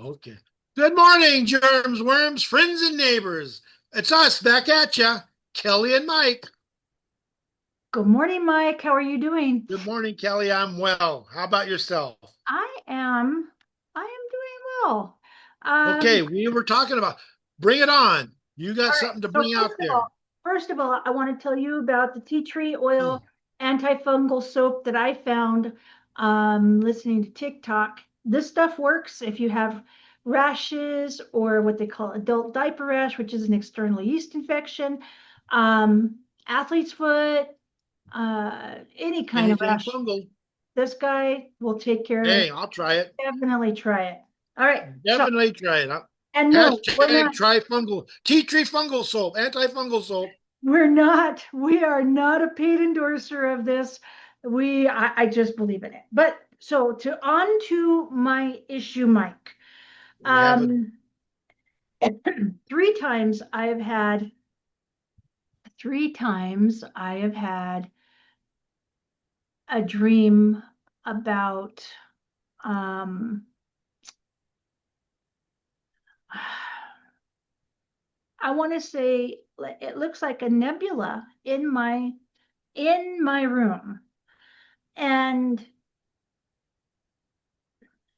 Okay. Good morning, germs, worms, friends, and neighbors. It's us back at ya, Kelly and Mike. Good morning, Mike. How are you doing? Good morning, Kelly. I'm well. How about yourself? I am doing well. Okay, we were talking about bring it on. You got All right. something to So bring out there. first of all, I want to tell you about the tea tree Oh, oil antifungal soap that I found listening to TikTok. This stuff works if you have rashes or what they call adult diaper rash, which is an external yeast infection, athlete's foot, any kind of anything rash. fungal. This guy will take care of it. Hey, I'll try it. Definitely try it. All right. So, Definitely try it. and no, Hashtag try fungal. Tea tree fungal soap, antifungal soap. we are not a paid endorser of this. I just believe in it. But so on to my issue, Mike. We have a Um, three times I've had, three times I have had a dream about, um, I want to say it looks like a nebula in my room. And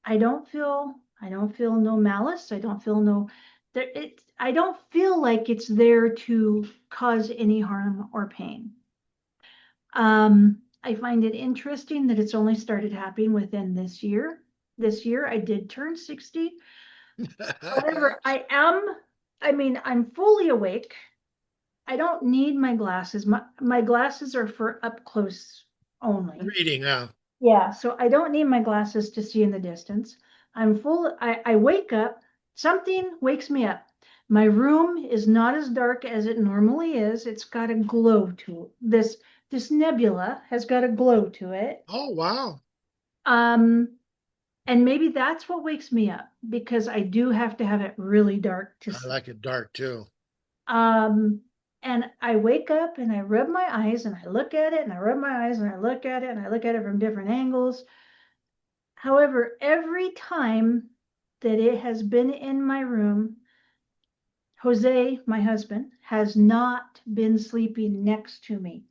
I don't feel no malice. I don't feel no there I don't feel like it's there to cause any harm or pain. I find it interesting that it's only started happening within this year. This year I did turn 60. However, I'm fully awake. I don't need my glasses. My glasses are for up close only. reading. Yeah, so I don't need my glasses to see in the distance. I wake up, something wakes me up. My room is not as dark as it normally is. It's got a glow to it. This nebula has got a glow to it. Oh, wow. Um, and maybe that's what wakes me up because I do have to have it really dark to I see. like it dark too. Um, and I wake up and I rub my eyes and I look at it and I rub my eyes and I look at it and I look at it from different angles. However, every time that it has been in my room, Jose, my husband, has not been sleeping next to me.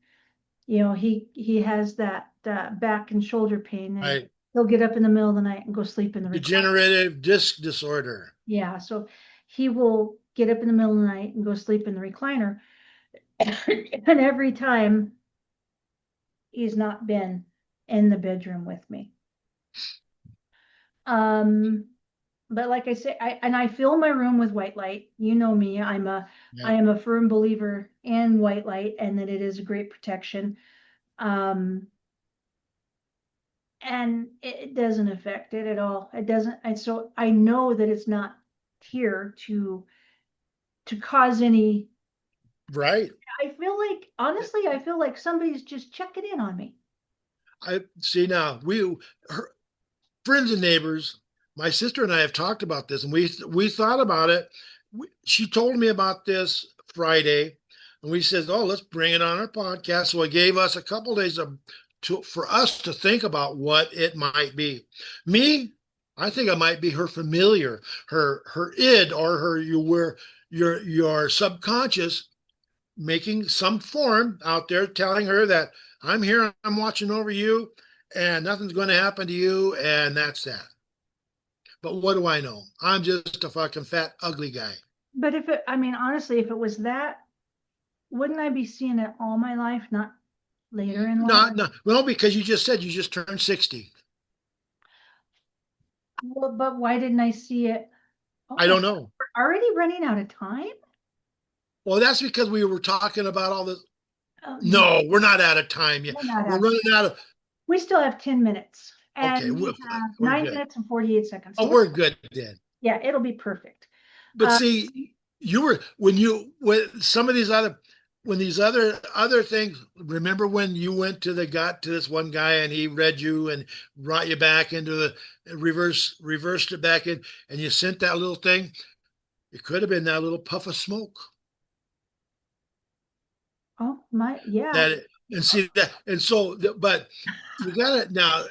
He has that back and shoulder pain, and Right. he'll get up in the middle of the night and go sleep in the recliner. Degenerative disc disorder. Yeah, so he will get up in the middle of the night and go sleep in the recliner. And every time he's not been in the bedroom with me. Um, but like I say, I fill my room with white light. You know me, Yeah. I am a firm believer in white light and that it is a great protection. Um, and it doesn't affect it at all. It doesn't, and so I know that it's not here to cause any. Right. I feel like honestly, I feel like somebody's just checking in on me. I see now. Her, friends and neighbors, my sister and I have talked about this, and we thought about it. She told me about this Friday, and we said, "Oh, let's bring it on our podcast." So it gave us a couple days for us to think about what it might be. Me, I think it might be her familiar, her id, or her your subconscious making some form out there telling her that I'm here, I'm watching over you, and nothing's going to happen to you, and that's that. But what do I know? I'm just a fucking fat, ugly guy. But honestly, if it was that, wouldn't I be seeing it all my life, not later in life? Not, no, well, because you just said you just turned 60. Well, but why didn't I see it? Oh I my, don't know. we're already running out of time? Well, that's because we were talking about all this. No, No, we're not out of time yet. we're not We're out. running out of. We still have 10 minutes Okay, and we have we're nine good. minutes and 48 seconds. Oh, So we're good then. yeah, it'll be perfect. But Uh, see, you were when some of these other when these other things. Remember when you went to the got to this one guy and he read you and brought you back into the reversed it back in, and you sent that little thing. It could have been that little puff of smoke oh my, yeah. that and see that and so but you got it now.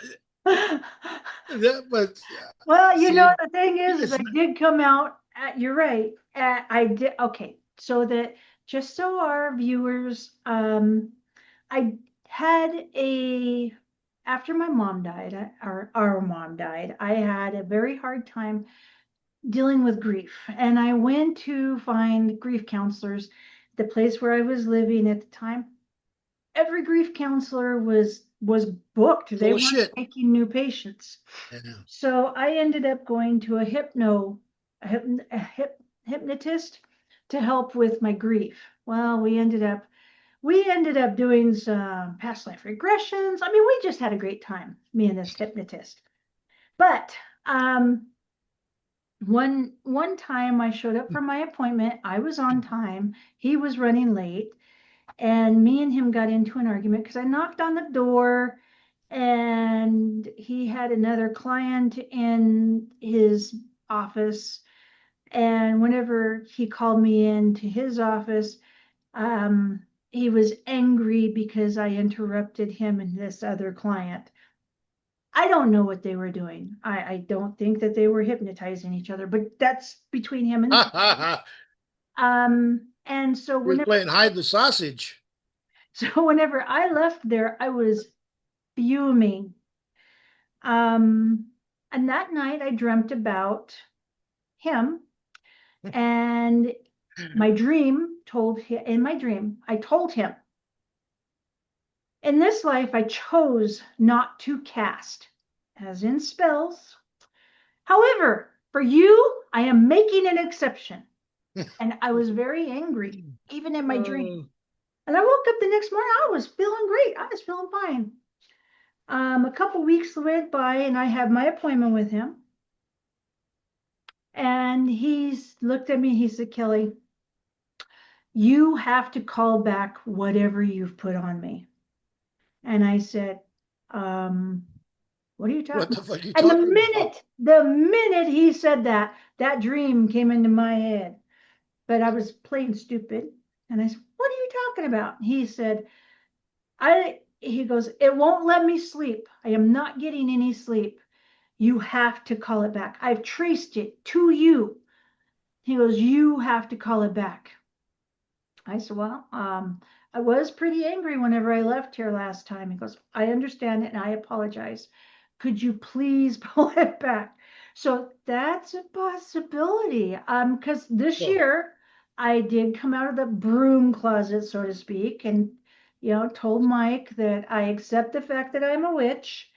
But Well, see, the thing is I it's did come out you're right. I did, okay. So that just so our viewers, I had after my mom died, our mom died, I had a very hard time dealing with grief. And I went to find grief counselors. The place where I was living at the time, every grief counselor was booked. They full of weren't shit. taking new patients. Yeah. So I ended up going to a hypnotist to help with my grief. Well, we ended up doing some past life regressions. I mean, we just had a great time, me and this hypnotist. But one time I showed up for my appointment. I was on time. He was running late, and me and him got into an argument because I knocked on the door, and he had another client in his office. And whenever he called me into his office, um, he was angry because I interrupted him and this other client. I don't know what they were doing. I don't think that they were hypnotizing each other, but that's between him and Ha ha ha. and so He was whenever playing hide the sausage. so whenever I left there, I was fuming. Um, and that night I dreamt about him, and in my dream, I told him, in this life, I chose not to cast, as in spells. However, for you, I am making an exception. And I was very angry, even in my dream. Oh, And I woke up the next morning, I was feeling great. I was feeling fine. A couple weeks went by, and I had my appointment with him. And he's looked at me, he said, Kelly, you have to call back whatever you've put on me. And I said, um, what are you what talking the about? fuck are you And the talking about? minute, the minute he said that, that dream came into my head. But I was playing stupid. And I said, what are you talking about? He said, he goes, it won't let me sleep. I am not getting any sleep. You have to call it back. I've traced it to you. He goes, you have to call it back. I said, well, I was pretty angry whenever I left here last time. He goes, I understand it and I apologize. Could you please pull it back? So that's a possibility. Because this Well, year I did come out of the broom closet, so to speak, and told Mike that I accept the fact that I'm a witch.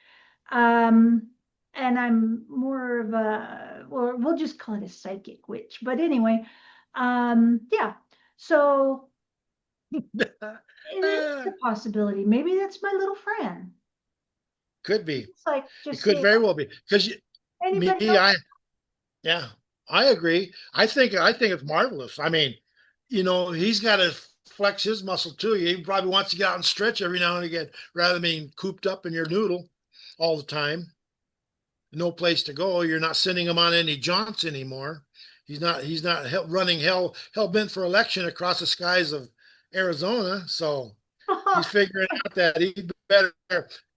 Um, and I'm more of a, well, we'll just call it a psychic witch. But anyway, yeah. So it is uh, a possibility. Maybe that's my little friend. could be. It's like It just could saying, very well be. Because me, anybody else? yeah, I agree. I think it's marvelous. I mean, he's got to flex his muscle too. He probably wants to get out and stretch every now and again, rather than being cooped up in your noodle all the time. No place to go. You're not sending him on any jaunts anymore. He's not running hell bent for election across the skies of Arizona. So he's figuring out that he better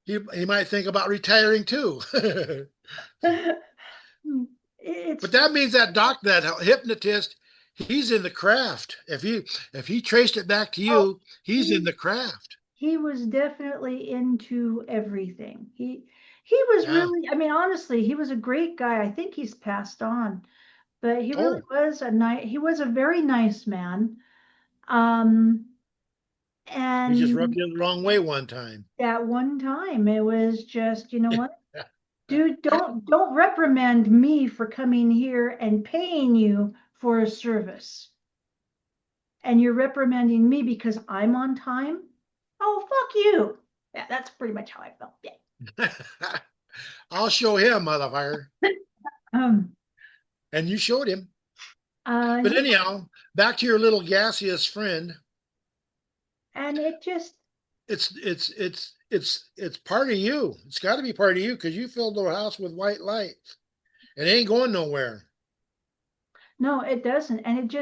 he might think about retiring too. It's But that means that that hypnotist, he's in the craft. If he traced it back to oh, you, he's in he the craft. he was definitely into everything. He was Yeah. really, I mean, honestly, he was a great guy. I think he's passed on, but he really Oh, he was a very nice man. Um, he just rubbed and you the wrong way one time. that one time it was just, what? Dude, don't reprimand me for coming here and paying you for a service. And you're reprimanding me because I'm on time? Oh, fuck you. Yeah, that's pretty much how I felt. Yeah. I'll show him, motherfucker. Um, And you showed him. But yeah, anyhow, back to your little gaseous friend. and it just It's part of you. It's got to be part of you because you filled the house with white light. It ain't going nowhere. no, it doesn't. And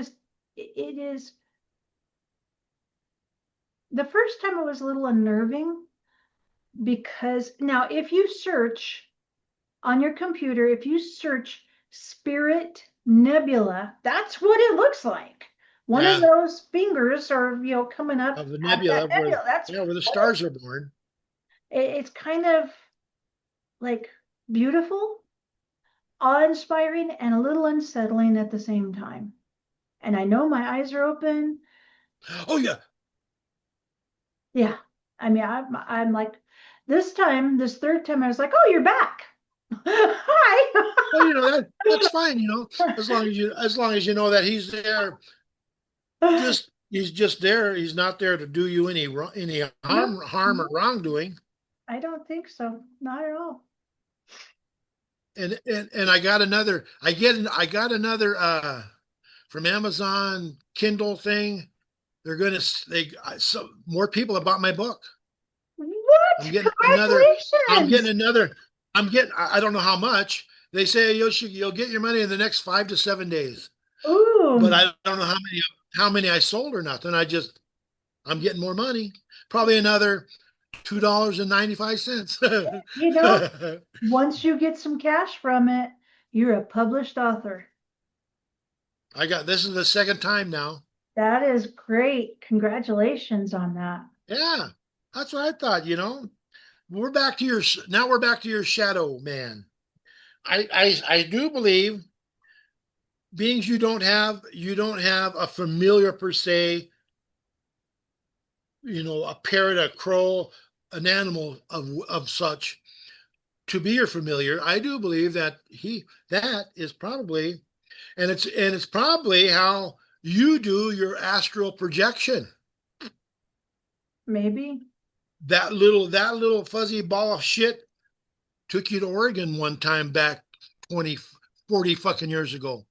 it is the first time it was a little unnerving, because now if you search on your computer, if you search Spirit Nebula, that's what it looks like. One of Yeah, those fingers are, coming up of the at that nebula where nebula. That's yeah, where the what stars are born. it's kind of like beautiful, awe-inspiring, and a little unsettling at the same time. And I know my eyes are open. Oh yeah. Yeah. I mean, I'm like, this third time, I was like, oh, you're back. Hi. Well, that's fine. As long as you know that he's there. Just he's just there. He's not there to do you any No, harm or no, wrongdoing. I don't think so. Not at all. And I got another. I got another from Amazon Kindle thing. They're gonna they so more people have bought my book. I'm What? getting another. I'm getting Congratulations. another. I don't know how much. They say you'll get your money in the next 5 to 7 days. But Ooh, I don't know how many I sold or nothing. I'm getting more money. Probably another $2.95. you know, once you get some cash from it, you're a published author. I got this is the second time now. That is great. Congratulations on that. Yeah, that's what I thought. We're back to your now. We're back to your shadow man. I do believe beings you don't have a familiar per se. A parrot, a crow, an animal of such to be your familiar. I do believe that is probably and it's probably how you do your astral projection. Maybe. That little fuzzy ball of shit took you to Oregon one time back 20, 40 fucking years ago.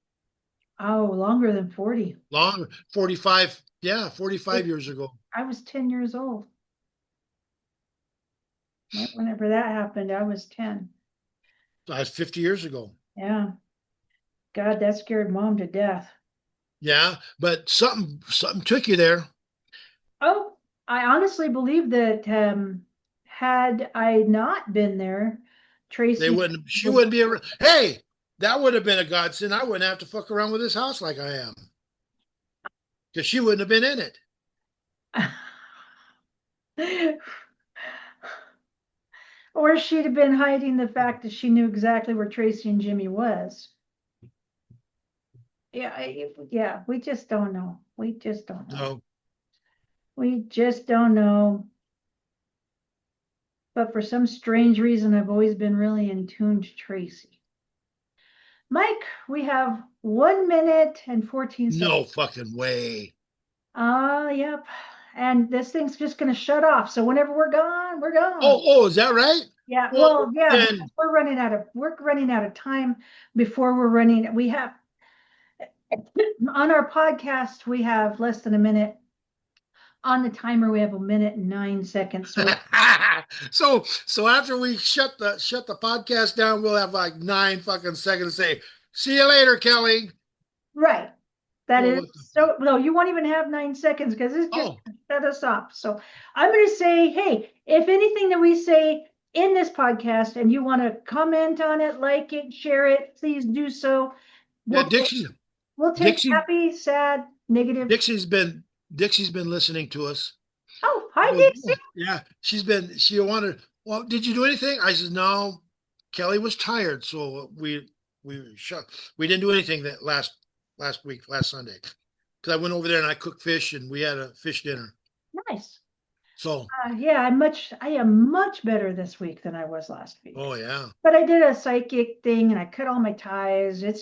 Oh, longer than 40. 45, yeah, It, 45 years ago. I was 10 years old. Whenever that happened, I was 10. That's 50 years ago. Yeah. God, that scared mom to death. Yeah, but something took you there. Oh, I honestly believe that had I not been there, They Tracy wouldn't she would. wouldn't be around. Hey, that would have been a godsend. I wouldn't have to fuck around with this house like I am. Because she wouldn't have been in it. Or she'd have been hiding the fact that she knew exactly where Tracy and Jimmy was. Yeah, yeah, we just don't know. We just don't know. So We just don't know. But for some strange reason, I've always been really in tune to Tracy. Mike, we have 1 minute and 14 seconds. no fucking way. Yep. And this thing's just gonna shut off. So whenever we're gone, we're gone. Oh, is that right? Yeah, Well, well, yeah, because then we're running out of time before we have on our podcast, we have less than a minute. On the timer, we have 1 minute and 9 seconds. So so after we shut the podcast down, we'll have like 9 fucking seconds to say, see you later, Kelly. right. That Well, is what the so no, you won't even have 9 seconds because it's just oh, shut us off. So I'm gonna say, hey, if anything that we say in this podcast and you want to comment on it, like it, share it, please do so. yeah, We'll take Dixie we'll take Dixie happy, sad, negative. Dixie's been Dixie's been listening to us. Oh, She hi goes, Dixie. "Oh, yeah, she wanted, well, did you do anything?" I said, "No, Kelly was tired, so we didn't do anything that last week, last Sunday. Because I went over there and I cooked fish and we had a fish dinner. Nice. So, Yeah, I am much better this week than I was last week. oh yeah. But I did a psychic thing and I cut all my ties. It's